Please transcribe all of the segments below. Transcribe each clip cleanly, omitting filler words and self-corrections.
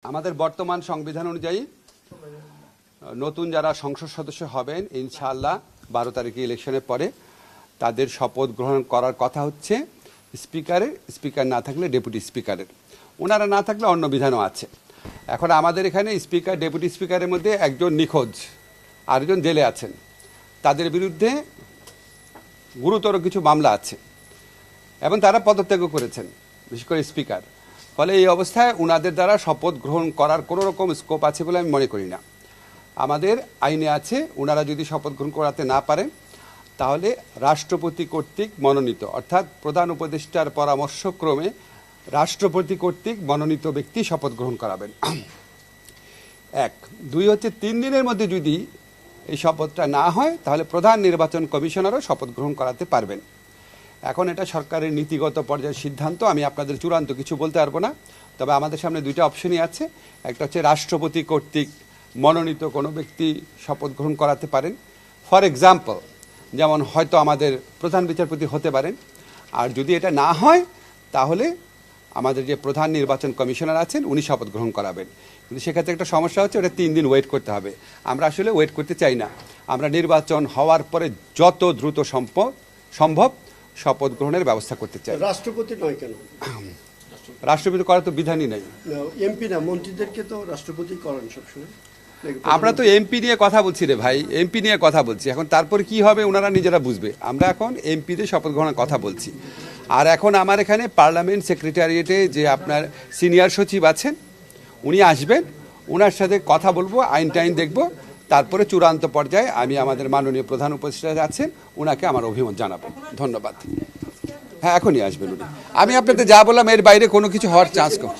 আমাদের বর্তমান সংবিধান অনুযায়ী নতুন যারা সংসদ সদস্য হবেন ইনশাআল্লাহ 12 তারিখে ইলেকশনের পরে তাদের শপথ গ্রহণ করার কথা হচ্ছে স্পিকারের, স্পিকার না থাকলে ডেপুটি স্পিকারের, ওনারা না থাকলে অন্য বিধানও আছে। এখন আমাদের এখানে স্পিকার ডেপুটি স্পিকারের মধ্যে একজন নিখোঁজ, আরেকজন জেলে আছেন, তাদের বিরুদ্ধে গুরুতর কিছু মামলা আছে এবং তারা পদত্যাগও করেছেন, বিশেষ করে স্পিকার। ফলে এই অবস্থায় ওনাদের দ্বারা শপথ গ্রহণ করার কোনো রকম স্কোপ আছে বলে আমি মনে করি না। আমাদের আইনে আছে ওনারা যদি শপথ গ্রহণ করাতে না পারেন তাহলে রাষ্ট্রপতি কর্তৃক মনোনীত, অর্থাৎ প্রধান উপদেষ্টার পরামর্শক্রমে রাষ্ট্রপতি কর্তৃক মনোনীত ব্যক্তি শপথ গ্রহণ করাবেন। এক, দুই হচ্ছে 3 দিনের মধ্যে যদি এই শপথটা না হয় তাহলে প্রধান নির্বাচন কমিশনারও শপথ গ্রহণ করাতে পারবেন। এখন এটা সরকারের নীতিগত পর্যায়ের সিদ্ধান্ত, আমি আপনাদের চূড়ান্ত কিছু বলতে পারবো না। তবে আমাদের সামনে দুইটা অপশনই আছে, একটা হচ্ছে রাষ্ট্রপতি কর্তৃক মনোনীত কোনো ব্যক্তি শপথ গ্রহণ করাতে পারেন। ফর এক্সাম্পল, যেমন হয়তো আমাদের প্রধান বিচারপতি হতে পারেন। আর যদি এটা না হয় তাহলে আমাদের যে প্রধান নির্বাচন কমিশনার আছেন উনি শপথ গ্রহণ করাবেন। কিন্তু সেক্ষেত্রে একটা সমস্যা হচ্ছে, ওটা 3 দিন ওয়েট করতে হবে। আমরা আসলে ওয়েট করতে চাই না। আমরা নির্বাচন হওয়ার পরে যত দ্রুত সম্ভব শপথ গ্রহণের ব্যবস্থা করতে চাই। রাষ্ট্রপতি নয় কেন? রাষ্ট্রপতি করার তো বিধানই নাই। এমপি না, মন্ত্রীদেরকে তো রাষ্ট্রপতি করেন সবসময়। আমরা তো এমপি নিয়ে কথা বলছি রে ভাই, এমপি নিয়ে কথা বলছি। এখন তারপর কি হবে ওনারা নিজেরা বুঝবে। আমরা এখন এমপিদের শপথ গ্রহণের কথা বলছি। আর এখন আমার এখানে পার্লামেন্ট সেক্রেটারিয়েটে যে আপনার সিনিয়র সচিব আছেন উনি আসবেন, ওনার সাথে কথা বলবো, আইন টাইন দেখবো, তারপরে চূড়ান্ত পর্যায়ে আমি আমাদের মাননীয় প্রধান উপদেষ্টা আছেন ওনাকে আমার অভিমত জানাবো। ধন্যবাদ। হ্যাঁ, এখনই আসবেন উনি। আমি আপনাদের যা বললাম এর বাইরে কোনো কিছু হওয়ার চান্স কম।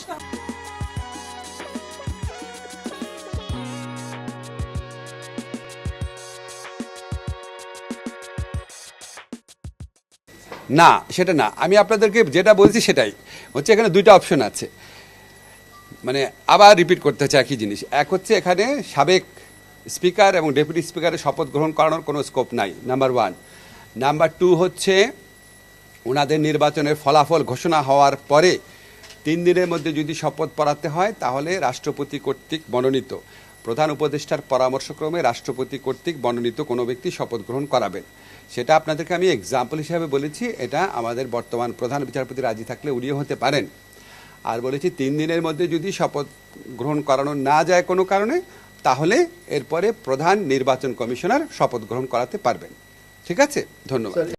না, সেটা না। আমি আপনাদেরকে যেটা বলছি সেটাই হচ্ছে, এখানে দুইটা অপশন আছে। মানে আবার রিপিট করতে হচ্ছে একই জিনিস। এক হচ্ছে এখানে সাবেক স্পিকার এবং ডেপুটি স্পিকারের শপথ গ্রহণ করানোর কোনো স্কোপ নাই, নাম্বার 1। নাম্বার 2 হচ্ছে ওনাদের নির্বাচনের ফলাফল ঘোষণা হওয়ার পরে 3 দিনের মধ্যে যদি শপথ পড়াতে হয় তাহলে রাষ্ট্রপতি কর্তৃক মনোনীত, প্রধান উপদেষ্টার পরামর্শক্রমে রাষ্ট্রপতি কর্তৃক মনোনীত কোনো ব্যক্তি শপথ গ্রহণ করাবেন। সেটা আপনাদেরকে আমি এক্সাম্পল হিসাবে বলেছি। এটা আমাদের বর্তমান প্রধান বিচারপতি রাজি থাকলে উনিও হতে পারেন। আর বলেছি 3 দিনের মধ্যে যদি শপথ গ্রহণ করানো না যায় কোনো কারণে তাহলে এরপরে প্রধান নির্বাচন কমিশনার শপথ গ্রহণ করাতে পারবেন। ঠিক আছে, ধন্যবাদ।